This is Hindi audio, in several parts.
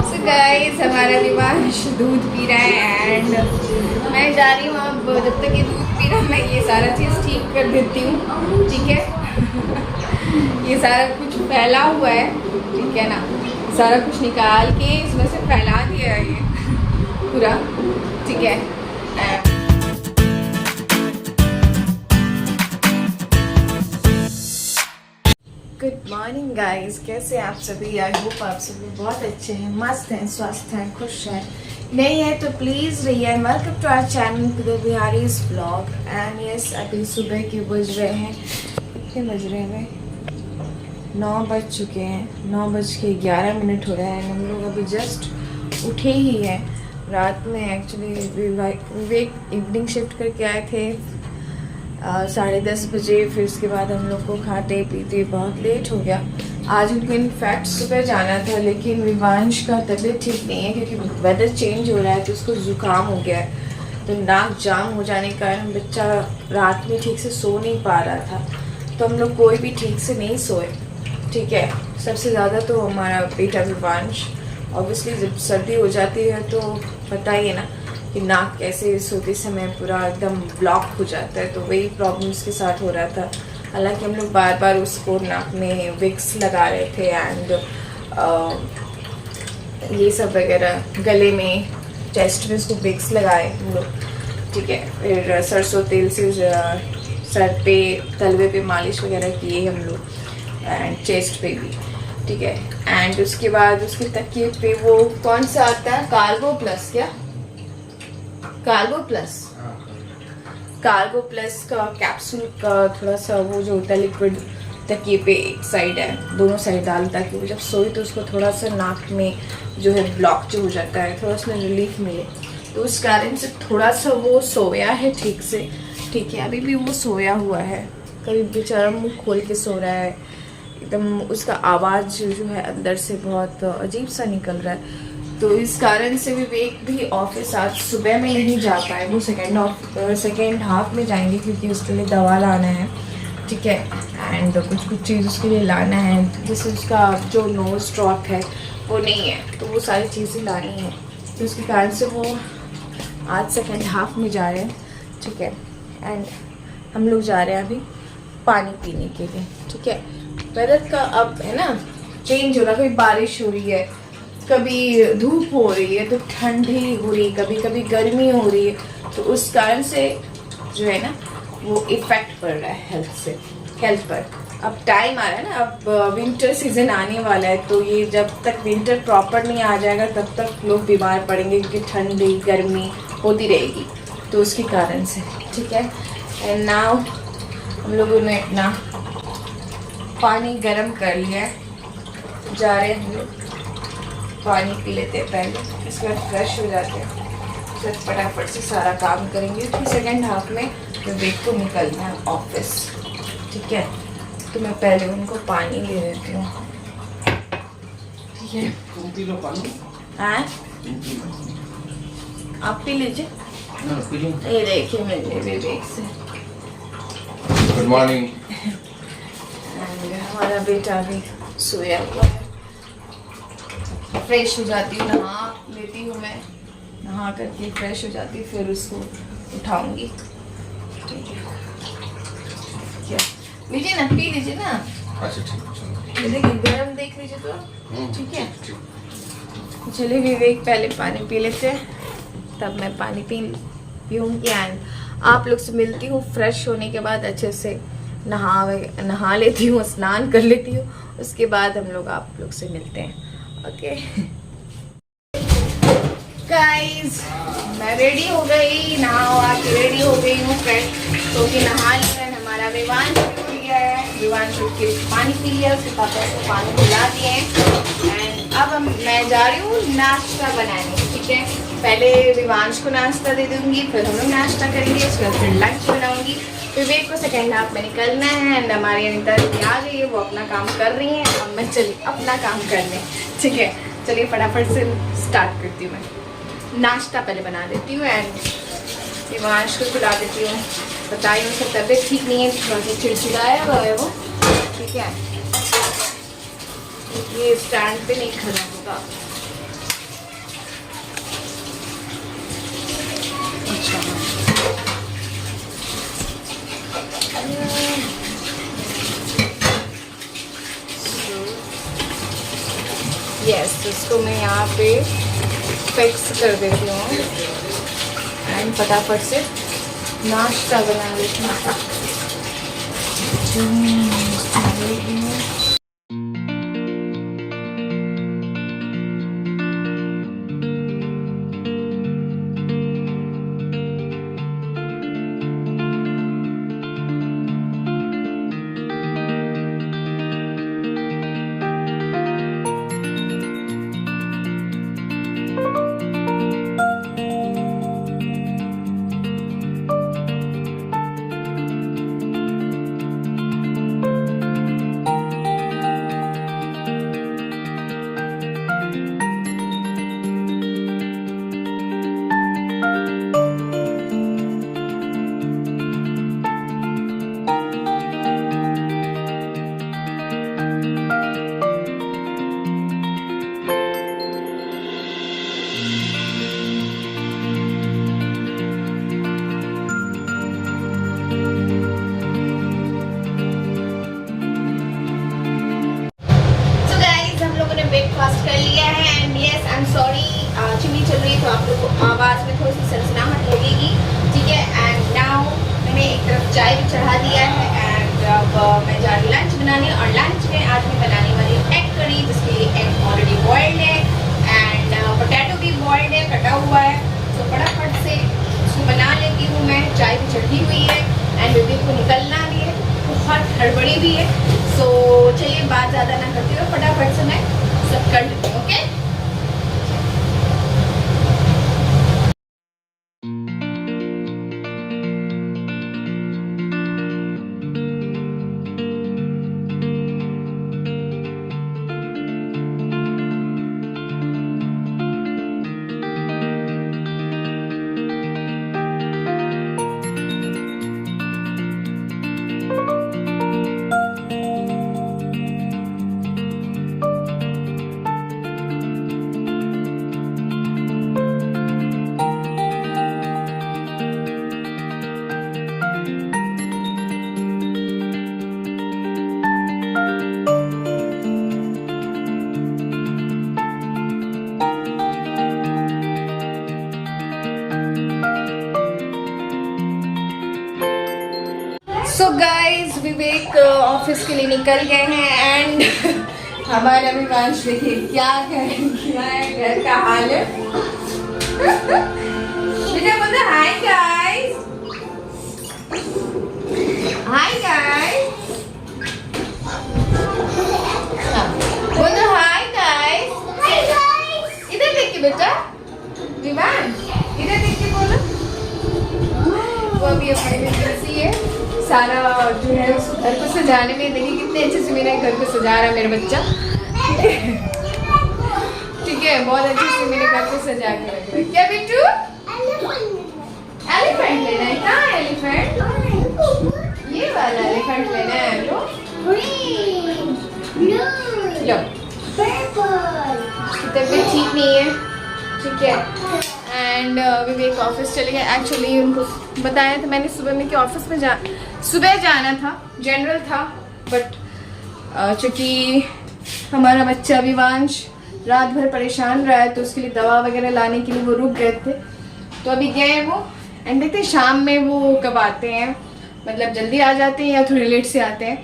सो गाइस हमारा विवांश दूध पी रहा है एंड मैं जा रही हूँ। अब जब तक ये दूध पी रहा मैं ये सारा चीज़ ठीक कर देती हूँ, ठीक है। ये सारा कुछ फैला हुआ है, ठीक है ना। सारा कुछ निकाल के इसमें से फैला दिया है ये पूरा, ठीक है। गुड मॉर्निंग गाइस, कैसे आप सभी? आई होप आप सभी बहुत अच्छे हैं, मस्त हैं, स्वस्थ हैं, खुश हैं। नहीं है तो प्लीज़ रहिए। वेलकम टू आवर चैनल कुदर बिहारीज व्लॉग। एंड यस, अभी सुबह के बज रहे हैं, कितने बज रहे हैं? 9 बज चुके हैं। 9:11 हो रहे हैं। हम लोग अभी जस्ट उठे ही हैं। रात में एक्चुअली विवेक इवनिंग शिफ्ट करके आए थे 10:30 बजे। फिर उसके बाद हम लोग को खाते पीते बहुत लेट हो गया। आज उनको इनफैक्ट सुबह जाना था, लेकिन विवांश का तबीयत ठीक नहीं है क्योंकि वेदर चेंज हो रहा है तो उसको ज़ुकाम हो गया है। तो नाक जाम हो जाने के कारण बच्चा रात में ठीक से सो नहीं पा रहा था। तो हम लोग कोई भी ठीक से नहीं सोए, ठीक है। सबसे ज़्यादा तो हमारा बेटा विवांश। ऑब्वियसली जब सर्दी हो जाती है तो पता ही है ना कि नाक कैसे सोते समय पूरा एकदम ब्लॉक हो जाता है। तो वही प्रॉब्लम उसके साथ हो रहा था। हालांकि हम लोग बार बार उसको नाक में विक्स लगा रहे थे एंड ये सब वगैरह, गले में, चेस्ट में उसको विक्स लगाए हम लोग, ठीक है। फिर सरसों तेल से सर पे, तलवे पे मालिश वगैरह किए हम लोग एंड चेस्ट पे भी, ठीक है। एंड उसके बाद उसके तकिए पे वो कौन सा आता है, कार्गो प्लस, क्या कार्गो प्लस का कैप्सूल का थोड़ा सा वो जो होता है लिक्विड, तकिए पे एक साइड है, दोनों साइड डाल, ताकि वो जब सोई तो उसको थोड़ा सा नाक में जो है ब्लॉक जो हो जाता है थोड़ा उसमें रिलीफ मिले। तो उस कारण से थोड़ा सा वो सोया है ठीक से, ठीक है। अभी भी वो सोया हुआ है, कभी बेचारा मुँह खोल के सो रहा है एकदम। उसका आवाज़ जो है अंदर से बहुत अजीब सा निकल रहा है। तो इस कारण से विवेक भी ऑफिस आज सुबह में नहीं जा पाए। वो सेकेंड हाफ में जाएंगे क्योंकि उसके लिए दवा लाना है, ठीक है। एंड कुछ चीज़ उसके लिए लाना है, जैसे उसका जो नोज ड्रॉप है वो नहीं है, तो वो सारी चीज़ें लानी है। तो उसके कारण से वो आज सेकेंड हाफ में जा रहे हैं, ठीक है। एंड हम लोग जा रहे हैं अभी पानी पीने के लिए, ठीक है। वेदर का अब है ना चेंज हो रहा है, कभी बारिश हो रही है, कभी धूप हो रही है, तो ठंडी हो रही है, कभी कभी गर्मी हो रही है। तो उस कारण से जो है ना वो इफेक्ट पड़ रहा है हेल्थ पर। अब टाइम आ रहा है ना, अब विंटर सीजन आने वाला है, तो ये जब तक विंटर प्रॉपर नहीं आ जाएगा तब तक लोग बीमार पड़ेंगे क्योंकि ठंडी गर्मी होती रहेगी। तो उसके कारण से, ठीक है। एंड नाउ हम लोगों ने अपना पानी गर्म कर लिया है, जा रहे हैं हम लोग पानी पी लेते हैं पहले, इसके बाद फ्रेश हो जाते हैं, फिर फटाफट से सारा काम करेंगे। फिर सेकेंड हाफ में विवेक को निकलना है ऑफिस, ठीक है। तो मैं पहले उनको पानी ले लेती हूँ, ठीक है। तुम पी लो पानी। हाँ, आप पी लीजिए। ये देखिए मेरे विवेक से। Good morning. हमारा बेटा भी सोया हुआ है। फ्रेश हो जाती हूँ, नहा लेती हूँ मैं, नहा करके फ्रेश हो जाती हूँ, फिर उसको उठाऊंगी, ठीक है। क्या लीजिए ना, पी लीजिए ना। अच्छा ठीक है, देखिए गरम देख लीजिए तो, ठीक है। चलिए विवेक पहले पानी पी लेते हैं, तब मैं पानी पीऊँगी एंड आप लोग से मिलती हूँ फ्रेश होने के बाद। अच्छे से नहा लेती हूँ, स्नान कर लेती हूँ, उसके बाद हम लोग आप लोग से मिलते हैं, ओके। गाइस मैं रेडी हो गई, नहा के रेडी हो गई हूँ, फ्रेश होके नहा लिया। हमारा विवांश उठ गया है, विवांश उठ के पानी पी लिया, उसके पापा को पानी पिला दिए हैं। एंड अब मैं जा रही हूँ नाश्ता बनाने, ठीक है। पहले विवांश को नाश्ता दे दूँगी, फिर हम लोग नाश्ता करेंगे, उसके बाद फिर लंच बनाऊँगी। विवेक को सेकेंड हाफ में निकलना है एंड हमारी अनिता जी आ गई है, वो अपना काम कर रही हैं। अब मैं चली अपना काम करने, ठीक है। चलिए फटाफट से स्टार्ट करती हूँ। मैं नाश्ता पहले बना देती हूँ एंड विवांश को खिला देती हूँ। बताइए उसका तबीयत ठीक नहीं है, थोड़ा सा चिड़चिड़ाया हुआ है वो, ठीक है। ये स्टैंड पे नहीं खड़ा होगा, यस, इसको मैं यहाँ पे फिक्स कर देती हूँ एंड फटाफट से नाश्ता बना लेती हूँ। ब्रेकफास्ट कर लिया है and yes I am sorry chimney चल रही है तो आप लोग को आवाज़ में थोड़ी सी सनसनाहट लगेगी, ठीक है। एंड नाउ मैंने एक तरफ चाय भी चढ़ा दिया है एंड अब मैं जा रही हूँ लंच बनाने, और लंच में आज मैं बनाने वाली एग करी, जिसके लिए एग ऑलरेडी बॉइल्ड है एंड पोटैटो भी बॉइल्ड है, कटा हुआ है। तो फटाफट से उसको बना लेती हूँ मैं। चाय भी चढ़ी हुई है एंड बेबी को निकलना भी है, बहुत हड़बड़ी भी है। सो चलिए बात ज़्यादा ना करते हुए फटाफट से मैं सब कर लेती हूँ, ओके। सो गाइज विवेक ऑफिस के लिए निकल गए हैं एंड हमारा विवांश देखिए क्या है घर का हाल है। बेटा बोलो हाय गाइस, हाय गाइस, बोलो हाय गाइस, इधर देख के बेटा, विवांश इधर देख के बोलो। वो अभी अपने में बिजी है, सारा जो है उस घर को सजाने में। देखिए कितने अच्छे से मेरे घर को सजा रहा है मेरा बच्चा, ठीक है, बहुत अच्छे से मेरे घर को सजा के रख रहा है। क्या बेटू? एलिफेंट लेना है? कहाँ एलिफेंट? ये वाला एलिफेंट लेना है लो। लो, तबीयत ठीक नहीं है, ठीक है। एंड विवेक ऑफिस चले गए। एक्चुअली उनको बताया था मैंने सुबह में कि ऑफिस में सुबह जाना था, जनरल था, बट चूँकि हमारा बच्चा विवांश रात भर परेशान रहा है तो उसके लिए दवा वगैरह लाने के लिए वो रुक गए थे, तो अभी गए वो। एंड देखते हैं शाम में वो कब आते हैं, मतलब जल्दी आ जाते हैं या थोड़ी लेट से आते हैं,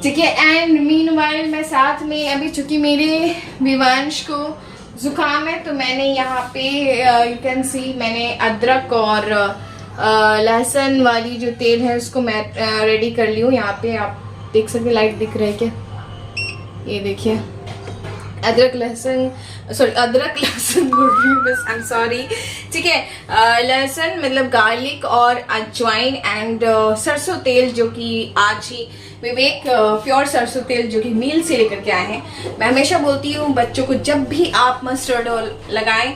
ठीक है। एंड मीनवाइल मैं साथ में अभी, चूँकि मेरे विवांश को जुकाम है तो मैंने यहाँ पे यू कैन सी मैंने अदरक और लहसुन वाली जो तेल है उसको मैं रेडी कर ली हूँ। यहाँ पे आप देख सकते, लाइट दिख रहा है क्या? ये देखिए अदरक लहसुन बोल रही हूँ बस, आई एम सॉरी, ठीक है। लहसुन मतलब गार्लिक और अजवाइन एंड सरसों तेल, जो कि आज ही विवेक प्योर सरसों तेल जो कि मील से लेकर के आए हैं। मैं हमेशा बोलती हूँ बच्चों को जब भी आप मस्टर्ड ऑयल लगाएं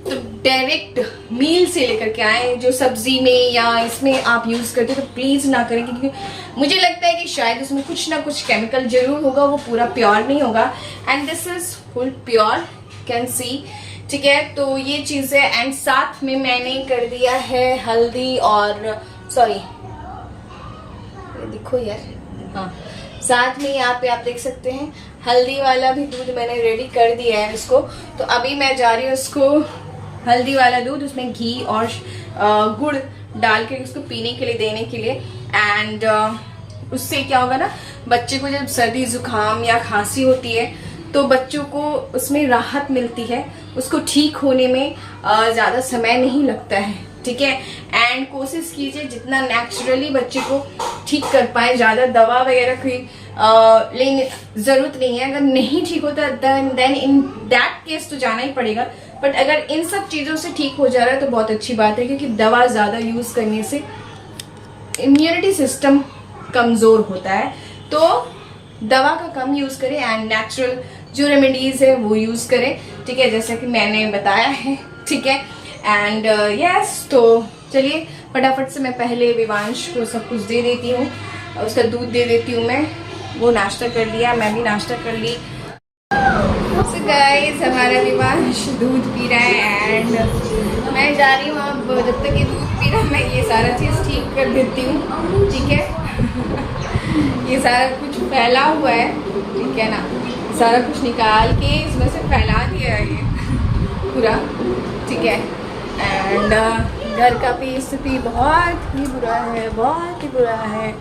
तो डायरेक्ट मील से लेकर के आए। जो सब्जी में या इसमें आप यूज करते हो तो प्लीज ना करें, क्योंकि मुझे लगता है कि शायद उसमें कुछ ना कुछ केमिकल जरूर होगा, वो पूरा प्योर नहीं होगा। And this is full pure, can see, ठीक है। तो ये चीज है। एंड साथ में मैंने कर दिया है हल्दी और सॉरी देखो यार, हाँ, साथ में यहाँ पे आप देख सकते हैं हल्दी वाला भी दूध मैंने रेडी कर दिया है इसको। तो अभी मैं जा रही हूँ उसको हल्दी वाला दूध, उसमें घी और गुड़ डाल के उसको पीने के लिए देने के लिए। एंड उससे क्या होगा ना, बच्चे को जब सर्दी जुकाम या खांसी होती है तो बच्चों को उसमें राहत मिलती है, उसको ठीक होने में ज़्यादा समय नहीं लगता है, ठीक है। एंड कोशिश कीजिए जितना नेचुरली बच्चे को ठीक कर पाए, ज़्यादा दवा वगैरह की लेने ज़रूरत नहीं है। अगर नहीं ठीक होता देन इन दैट केस तो जाना ही पड़ेगा, बट अगर इन सब चीज़ों से ठीक हो जा रहा है तो बहुत अच्छी बात है, क्योंकि दवा ज़्यादा यूज़ करने से इम्यूनिटी सिस्टम कमज़ोर होता है। तो दवा का कम यूज़ करें एंड नेचुरल जो रेमेडीज़ है वो यूज़ करें, ठीक है, जैसा कि मैंने बताया है, ठीक है। एंड यस, तो चलिए फटाफट से मैं पहले विवांश को सब कुछ दे देती हूँ, उसका दूध दे देती हूँ मैं। वो नाश्ता कर लिया, मैं भी नाश्ता कर ली। सो गाइस, हमारा विवांश दूध पी रहा है एंड मैं जा रही हूँ अब, जब तक ये दूध पी रहा है मैं ये सारा चीज़ ठीक कर देती हूँ, ठीक है। ये सारा कुछ फैला हुआ है, ठीक है ना, सारा कुछ निकाल के इसमें से फैला दिया है ये पूरा, ठीक है। एंड घर का भी स्थिति बहुत ही बुरा है, बहुत ही बुरा है,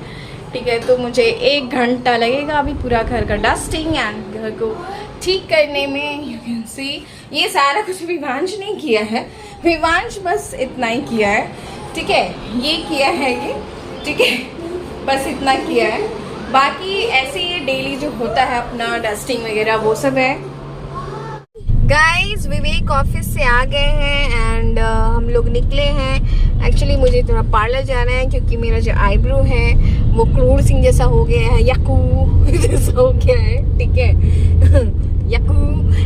ठीक है। तो मुझे 1 घंटा लगेगा अभी पूरा घर का डस्टिंग एंड घर को ठीक करने में। यू कैन सी ये सारा कुछ विवांश नहीं किया है, विवांश बस इतना ही किया है, ठीक है, ये किया है ये, ठीक है, बस इतना किया है। बाकी ऐसे ये डेली जो होता है अपना डस्टिंग वगैरह वो सब है। गाइस, विवेक ऑफिस से आ गए हैं एंड हम लोग निकले हैं। एक्चुअली मुझे थोड़ा पार्लर जाना है क्योंकि मेरा जो आईब्रो है वो क्रूर सिंह जैसा हो गया है, यकू जैसा हो गया है, ठीक है। यकू।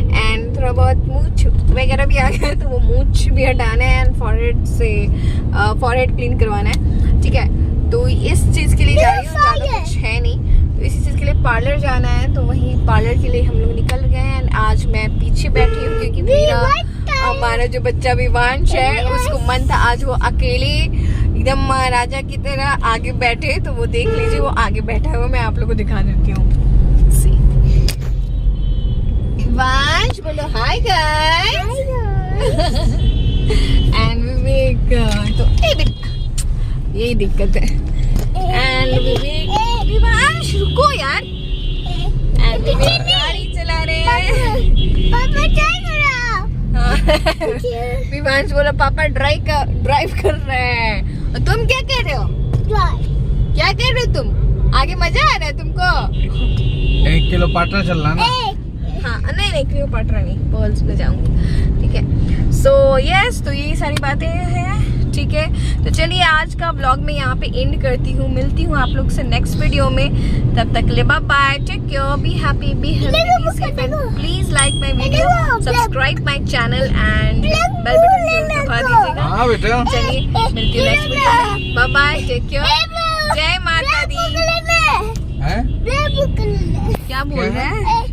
एंड थोड़ा बहुत मूंछ वगैरह भी आ गया है, तो वो मूंछ भी हटाना है एंड फॉरहेड से फॉरहेड क्लीन करवाना है, ठीक है। तो इस चीज़ के लिए जा रही हूँ, ज़्यादा कुछ है नहीं, तो इसी चीज़ के लिए पार्लर जाना है, तो वहीं पार्लर के लिए हम लोग निकल गए हैं। आज मैं पीछे बैठी हूँ क्योंकि मेरा हमारा जो बच्चा विवांश है उसको मन था आज वो अकेले एकदम महाराजा की तरह आगे बैठे, तो वो देख लीजिए वो आगे बैठा हुआ, मैं आप लोगों को दिखा देती हूँ। विवांश बोलो हाय गाइस। एंड विवेक तो यही दिक्कत है। एंड विवेक, विवांश रुको यार, एंड विवेक गाड़ी चला रहे हैं। पापा ड्राइव कर रहा। विवांश बोला पापा ड्राइव कर रहे हैं। और तुम क्या कह रहे हो? क्या कह रहे हो तुम? आगे मजा आ रहा है तुमको? 1 किलो पाटर चल रहा ना। हाँ, नहीं क्लियोपाट्रा नहीं, पर्ल्स में जाऊंगी, ठीक है। सो यस, तो यही सारी बातें हैं, ठीक है। तो चलिए आज का व्लॉग मैं यहाँ पे एंड करती हूँ, मिलती हूँ आप लोग से नेक्स्ट वीडियो में। तब तक के लिए bye bye, take care, be happy, be healthy, please like my video, subscribe my channel and bell button दबा दीजिएगा। हाँ बेटा, चलिए मिलती हूँ नेक्स्ट वीडियो में, बाय बाय, टेक केयर, जय माता दी। हैं? क्या बोल रहे हैं?